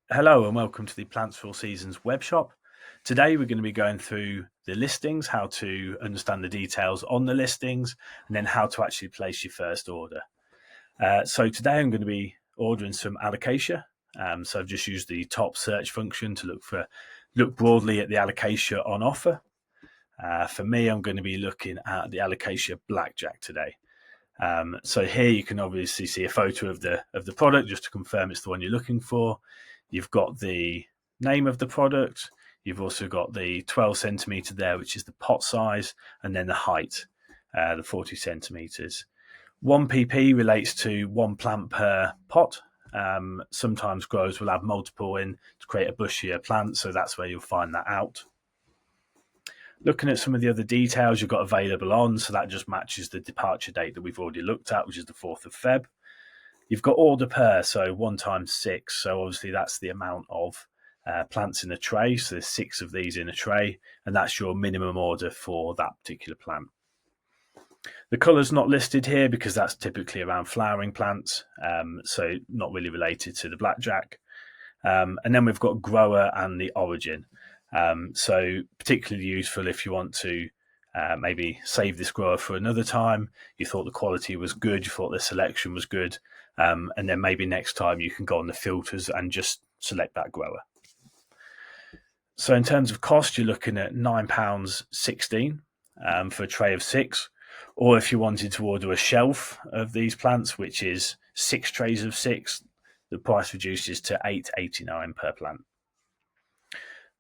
Hello and welcome to the Plants for All Seasons webshop. Today we're going to be going through the listings, how to understand the details on the listings, and then how to actually place your first order. So today I'm going to be ordering some alocasia. So I've just used the top search function to look broadly at the alocasia on offer. For me, I'm going to be looking at the alocasia blackjack today. So here you can obviously see a photo of the product just to confirm it's the one you're looking for. You've got the name of the product. You've also got the 12 centimeter there, which is the pot size, and then the height, the 40 centimeters. 1 pp relates to one plant per pot. Sometimes growers will have multiple in to create a bushier plant, so that's where you'll find that out. Looking at some of the other details you've got available on, so that just matches the departure date that we've already looked at, which is the 4th of Feb. You've got order per, so 1 times 6, so obviously that's the amount of plants in a tray, so there's 6 of these in a tray, and that's your minimum order for that particular plant. The colour's not listed here because that's typically around flowering plants, so not really related to the blackjack. And then we've got grower and the origin. So particularly useful if you want to maybe save this grower for another time. You thought the quality was good, you thought the selection was good, and then maybe next time you can go on the filters and just select that grower. So in terms of cost, you're looking at £9.16 for a tray of 6. Or if you wanted to order a shelf of these plants, which is 6 trays of 6, the price reduces to £8.89 per plant.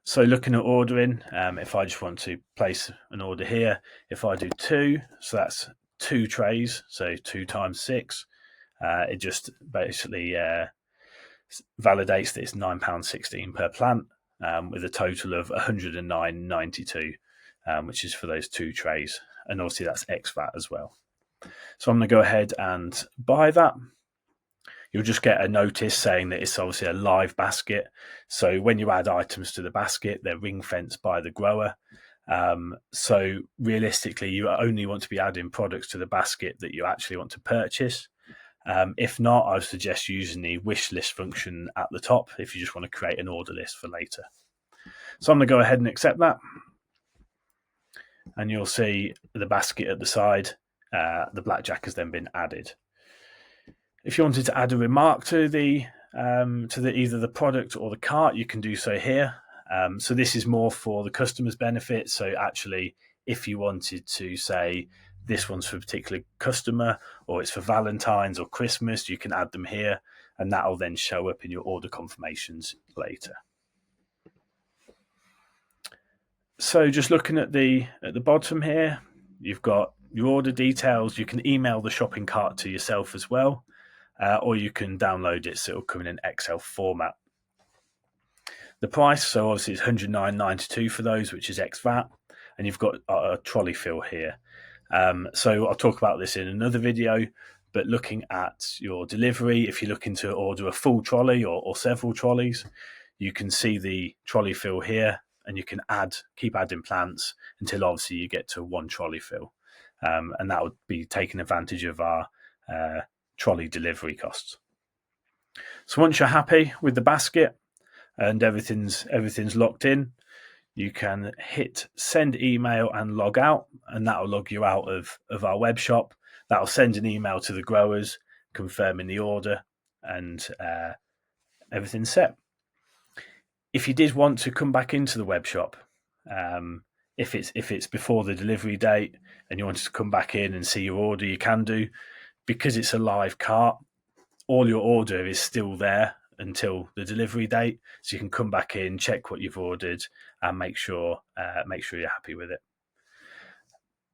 So looking at ordering, if I just want to place an order here, if I do 2, so that's 2 trays, so 2 times 6, it just basically validates that it's £9.16 per plant, with a total of £109.92, which is for those 2 trays. And obviously that's ex-VAT as well. So I'm going to go ahead and buy that. You'll just get a notice saying that it's obviously a live basket. So when you add items to the basket, they're ring fenced by the grower. So realistically, you only want to be adding products to the basket that you actually want to purchase. If not, I would suggest using the wish list function at the top if you just want to create an order list for later. So I'm going to go ahead and accept that. And you'll see the basket at the side. The blackjack has then been added. If you wanted to add a remark to either the product or the cart, you can do so here. So this is more for the customer's benefit. So actually, if you wanted to say this one's for a particular customer or it's for Valentine's or Christmas, you can add them here, and that will then show up in your order confirmations later. So just looking at the bottom here, you've got your order details. You can email the shopping cart to yourself as well. Or you can download it so it'll come in an Excel format. The price, so obviously it's £109.92 for those, which is ex-VAT, and you've got a trolley fill here. So I'll talk about this in another video, but looking at your delivery, if you're looking to order a full trolley or several trolleys, you can see the trolley fill here, and you can keep adding plants until obviously you get to 1 trolley fill. And that would be taking advantage of our trolley delivery costs. So once you're happy with the basket and everything's locked in, you can hit send email and log out, and that will log you out of our web shop. That will send an email to the growers confirming the order, and everything's set. If you did want to come back into the web shop, if it's before the delivery date and you wanted to come back in and see your order, you can do. Because it's a live cart, all your order is still there until the delivery date. So you can come back in, check what you've ordered, and make sure you're happy with it.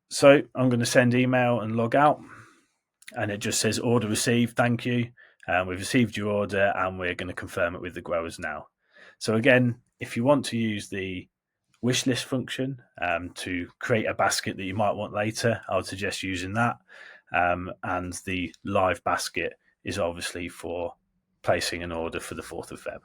So I'm going to send email and log out, and it just says order received, thank you. We've received your order, and we're going to confirm it with the growers now. So again, if you want to use the wish list function to create a basket that you might want later, I would suggest using that. And the live basket is obviously for placing an order for the 4th of Feb.